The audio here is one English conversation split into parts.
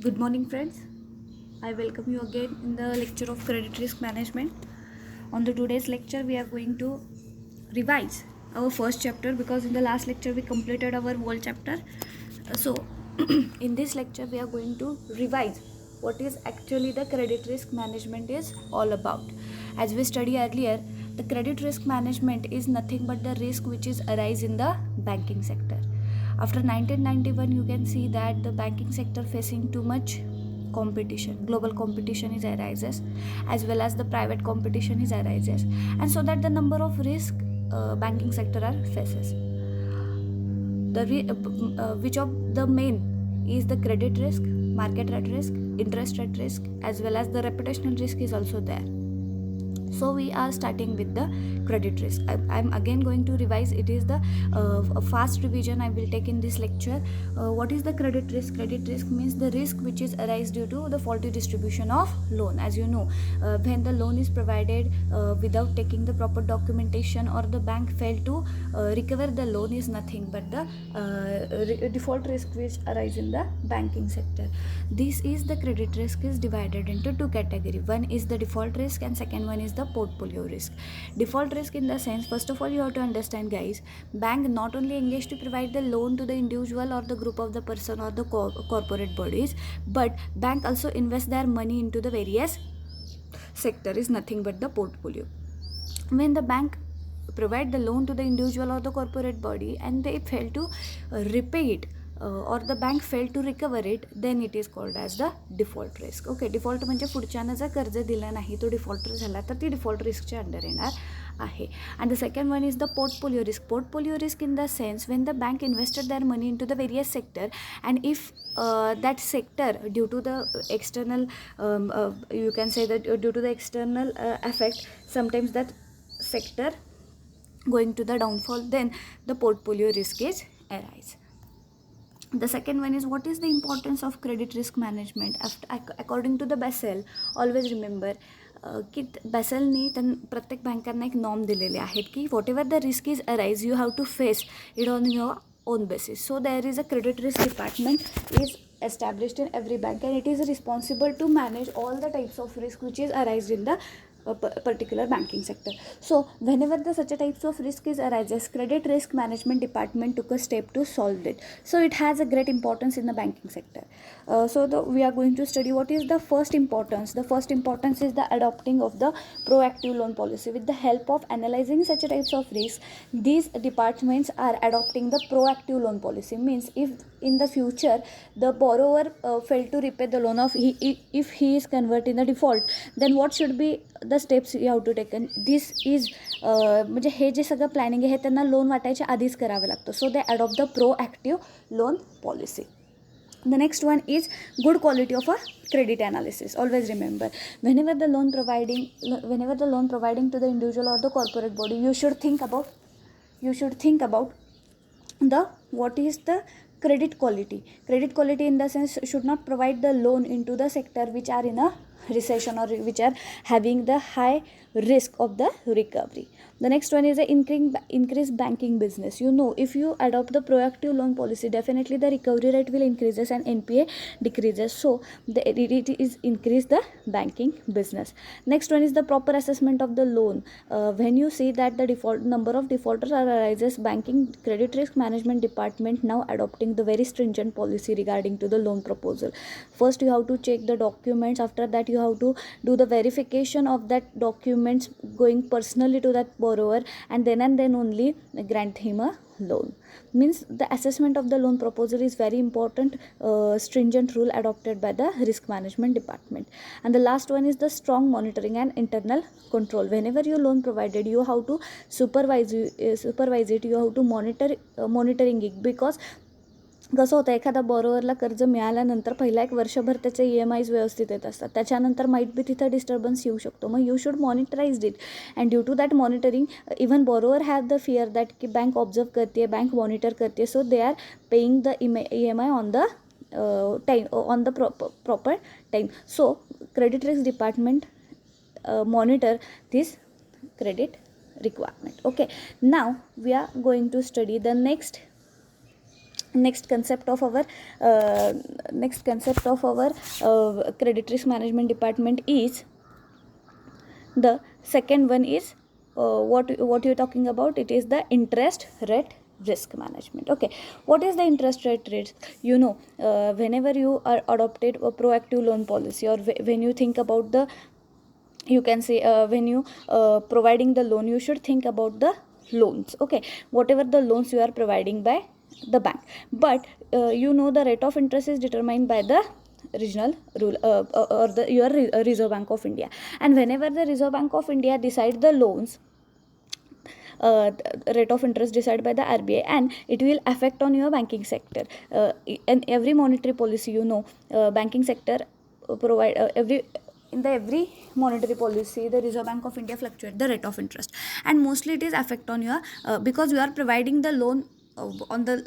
Good morning, friends. I welcome you again in the lecture of credit risk management. On the today's lecture, we are going to revise our first chapter because in the last lecture we completed our whole chapter. So, in this lecture, we are going to revise what is actually the credit risk management is all about. As we studied earlier, the credit risk management is nothing but the risk which is arise in the banking sector. After 1991, you can see that the banking sector facing too much competition, global competition is arises, as well as the private competition is arises, and so that the number of risk banking sector are faces. Which of the main is the credit risk, market rate risk, interest rate risk, as well as the reputational risk is also there. So we are starting with the credit risk. I'm again going to revise. It is the a fast revision I will take in this lecture. What is the credit risk? Credit risk means the risk which is arise due to the faulty distribution of loan. As you know, when the loan is provided without taking the proper documentation, or the bank fail to recover the loan, is nothing but the default risk which arise in the banking sector. This is the credit risk is divided into two categories. One is the default risk and second one is the portfolio risk. Default risk in the sense, first of all, you have to understand, guys, bank not only engaged to provide the loan to the individual or the group of the person or the corporate bodies, but bank also invest their money into the various sector is nothing but the portfolio. When the bank provide the loan to the individual or the corporate body and they fail to repay it, or the bank failed to recover it, then it is called as the default risk. Okay, default म्हणजे पुढच्यानं जर कर्ज दिलं नाही तो defaulter झाला तर ती default रिस्कच्या under येणार आहे. And the second one is the portfolio risk. Portfolio risk in the sense when the bank invested their money into the various sector, and if that sector due to the external you can say that due to the external effect, sometimes that sector going to the downfall, then the portfolio risk is arise. The second one is, what is the importance of credit risk management? According to the Basel, always remember की बॅसेलनी प्रत्येक बँकांना एक norm दिलेले आहेत की whatever the risk is arise you have to face it on your own basis. So there is a credit risk department is established in every bank, and it is responsible to manage all the types of risk which is arise in the particular banking sector. So whenever the such a types of risk is arises, credit risk management department took a step to solve it. So it has a great importance in the banking sector. We are going to study what is the first importance. The first importance is the adopting of the proactive loan policy. With the help of analyzing such a types of risk, these departments are adopting the proactive loan policy. Means if in the future the borrower failed to repay the loan, if he is converted in the default, then what should be the steps you have to taken. This is म्हणजे हे जे सगळं planning आहे त्यांना loan वाटायच्या आधीच करावं लागतं. So they adopt the proactive loan policy. The next one is good quality of a credit analysis. Always remember, whenever the loan providing to the individual or the corporate body, you should think about the what is the credit quality. Credit quality in the sense should not provide the loan into the sector which are in a recession or which are having the high risk of the recovery. The next one is the increase banking business. You know, if you adopt the proactive loan policy, definitely the recovery rate will increases and NPA decreases. So it is increase the banking business. Next one is the proper assessment of the loan. When you see that the default number of defaulters are arises, banking credit risk management department now adopting the very stringent policy regarding to the loan proposal. First you have to check the documents. After that you have to do the verification of that documents going personally to that borrower, and then only grant him a loan. Means the assessment of the loan proposal is very important, stringent rule adopted by the risk management department. And the last one is the strong monitoring and internal control. Whenever your loan provided, you have to supervise it, you have to monitoring it, because कसं होतं, एखादा बॉरोवरला कर्ज मिळाल्यानंतर पहिला एक वर्षभर त्याचे EMIs व्यवस्थित येत असतात, त्याच्यानंतर माईट बी तिथं डिस्टर्बन्स येऊ शकतो. मग you should monitorise it, and due to that monitoring even borrower have the fear that की बँक ऑब्झर्व करते, बँक मॉनिटर करते. So they are paying the EMI on the time, on the proper time. So credit risk department monitor this credit requirement. Okay, now we are going to study the next next concept of our credit risk management department is the second one is what you're talking about. It is the interest rate risk management. Okay, what is the interest rate risk? Whenever you are adopted a proactive loan policy, or when you think about the, you can say, when you providing the loan, you should think about the loans. Okay, whatever the loans you are providing by the bank, but the rate of interest is determined by the regional rule or the your Reserve Bank of India. And whenever the Reserve Bank of India decide the loans, rate of interest decided by the RBI, and it will affect on your banking sector. In every monetary policy, banking sector provide every monetary policy, the Reserve Bank of India fluctuate the rate of interest, and mostly it is affect on your because you are providing the loan on the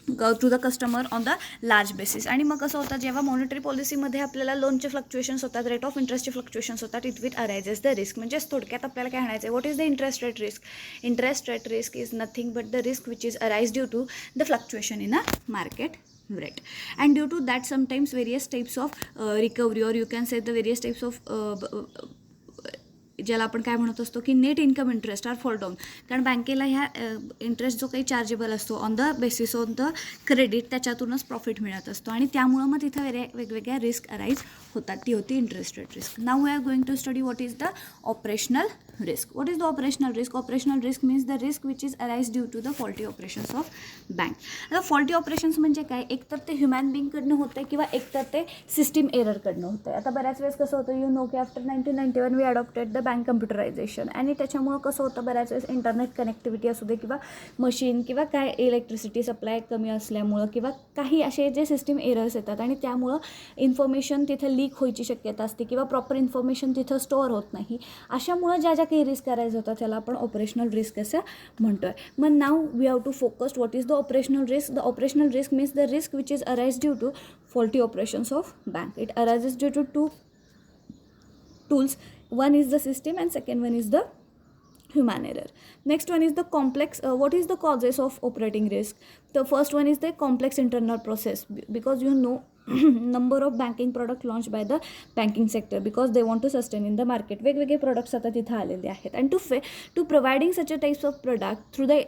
to the customer on the large basis. आणि मग कसं होतं, जेव्हा monetary पॉलिसीमध्ये आपल्याला लोनचे fluctuations होतात, rate of इंटरेस्टचे फ्लक्च्युएशन्स होतात, it will arises the risk. म्हणजेच थोडक्यात आपल्याला काय म्हणायचं आहे, what is the interest rate risk? Interest rate risk is nothing but the risk which is arise due to the fluctuation in a market rate. And due to that, sometimes various types of recovery, or you can say the various types of ज्याला आपण काय म्हणत असतो की net income interest are fall down. कारण बँकेला ह्या interest जो काही चार्जेबल असतो on the basis on the credit, त्याच्यातूनच प्रॉफिट मिळत असतो, आणि त्यामुळं मग तिथं वेगवेगळ्या रिस्क अराईज होतात. ती होती interest rate risk. Now we are going to study what is the operational risk. What is the operational risk? Operational risk means the risk which is arise due to the faulty operations of bank. आता faulty operations म्हणजे काय? एकतर ते human बिंगकडनं होतं आहे, किंवा एकतर ते सिस्टीम एररकडनं होतं आहे. आता बऱ्याच वेळेस कसं होतं, की after 1991 we adopted the bank computerisation, आणि त्याच्यामुळं कसं होतं, बऱ्याच वेळेस इंटरनेट कनेक्टिव्हिटी असू दे, किंवा मशीन, किंवा काय इलेक्ट्रिसिटी सप्लाय कमी असल्यामुळं, किंवा काही असे जे सिस्टीम एरर्स येतात, आणि त्यामुळं इन्फॉर्मेशन तिथं लीक व्हायची शक्यता असते, किंवा प्रॉपर इन्फॉर्मेशन तिथं स्टोअर होत नाही. अशामुळं ज्या काही रिस्क करायचं होतं त्याला आपण ऑपरेशनल रिस्क असं म्हणतो आहे. मग नाव we have to focus what is the operational risk. The operational risk means the risk which is arise due to faulty operations of bank. It arises due to two tools. One is the system and second one is the human error. Next one is the complex. What is the causes of operating risk? The first one is the complex internal process, because number of banking product launched by the banking sector, because they want to sustain in the market. वेगवेगळे products आता तिथे आलेले आहेत, and to providing such a types of product through the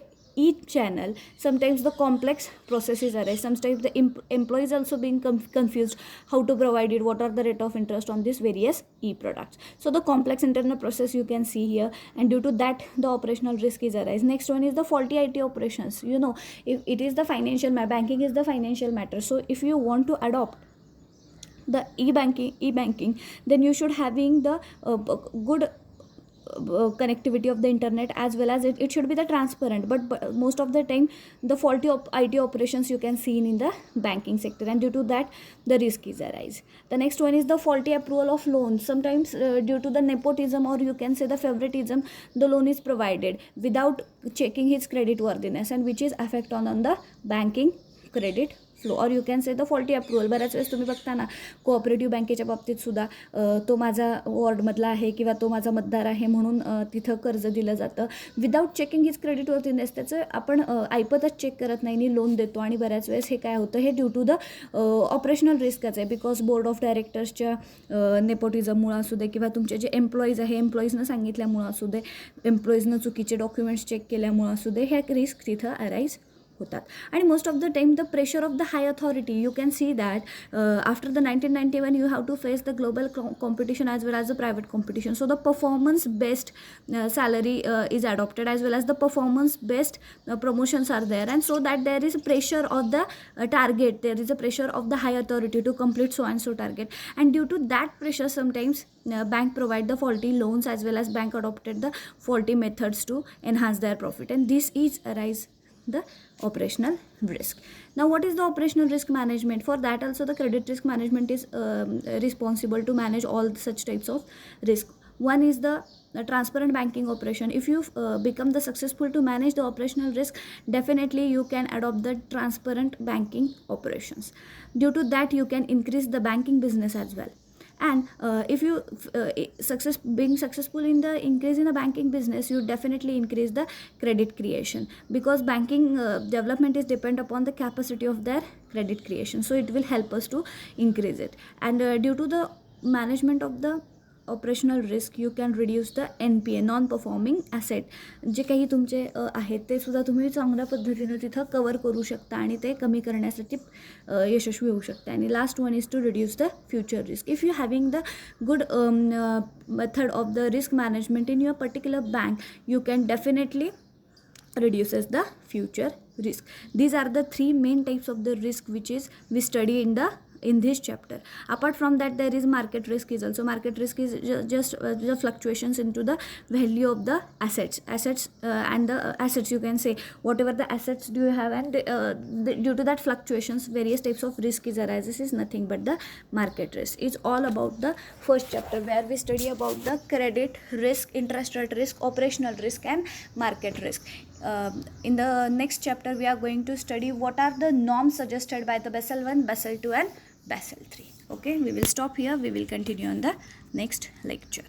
each channel, sometimes the complex processes arise, sometimes the employees also being confused how to provide it, what are the rate of interest on these various e-products. So the complex internal process you can see here, and due to that the operational risk is arise. Next one is the faulty IT operations. If it is the financial banking is the financial matter, so if you want to adopt the e-banking, then you should having the good connectivity of the internet, as well as it should be the transparent, but most of the time the faulty IT operations you can see in the banking sector, and due to that the risk is arise. The next one is the faulty approval of loans. Sometimes due to the nepotism, or you can say the favoritism, the loan is provided without checking his credit worthiness, and which is affect on the banking credit flow, और you can say the faulty approval. बऱ्याच वेळेस तुम्ही बघता ना, cooperative बँकेच्या बाबतीत सुद्धा तो माझा वॉर्डमधला आहे, किंवा तो माझा मतदार आहे म्हणून तिथं कर्ज दिलं जातं विदाऊट चेकिंग हिज क्रेडिट वर्थिनेस. त्याचं आपण ऐपतच चेक करत नाही आणि लोन देतो, आणि बऱ्याच वेळेस हे काय होतं, हे ड्यू टू द ऑपरेशनल रिस्कच आहे, बिकॉज बोर्ड ऑफ डायरेक्टर्सच्या नेपोटिझममुळं असू दे, किंवा तुमचे जे एम्प्लॉईज आहे एम्प्लॉईजनं सांगितल्यामुळं असू दे, एम्प्लॉईजनं चुकीचे डॉक्युमेंट्स चेक केल्यामुळं असू दे, ह्या रिस्क तिथं अराईज होतात. आणि most of the time the pressure of the high authority, you can see that after the 1991 you have to face the global competition as well as the private competition. So the performance based salary is adopted, as well as the performance based promotions are there, and so that there is pressure of the target, there is a pressure of the high authority to complete so and so target, and due to that pressure sometimes bank provide the faulty loans, as well as bank adopted the faulty methods to enhance their profit, and this is arise the operational risk. Now what is the operational risk management? For that also the credit risk management is responsible to manage all such types of risk. One is the transparent banking operation. If you become the successful to manage the operational risk, definitely you can adopt the transparent banking operations. Due to that you can increase the banking business as well. And if you being successful in the increase in the banking business, you definitely increase the credit creation, because banking development is depend upon the capacity of their credit creation, so it will help us to increase it. And due to the management of the operational risk you can reduce the NPA, non performing asset. जे काही तुमचे आहेत ते सुद्धा तुम्ही चांगल्या पद्धतीनं तिथं कवर करू शकता आणि ते कमी करण्यासाठी यशस्वी होऊ शकते. आणि last one is to reduce the future risk. If you having the good method of the risk management in your particular bank, you can definitely reduces the future risk. These are the three main types of the risk which is we study in this chapter. Apart from that, there is market risk is also. Market risk is just the fluctuations into the value of the assets and the assets, you can say whatever the assets do you have, and due to that fluctuations various types of risk is arises, is nothing but the market risk. It's all about the first chapter where we study about the credit risk, interest rate risk, operational risk and market risk. In the next chapter we are going to study what are the norms suggested by the Basel 1, Basel 2 and Basel 3. Okay, we will stop here. We will continue on the next lecture.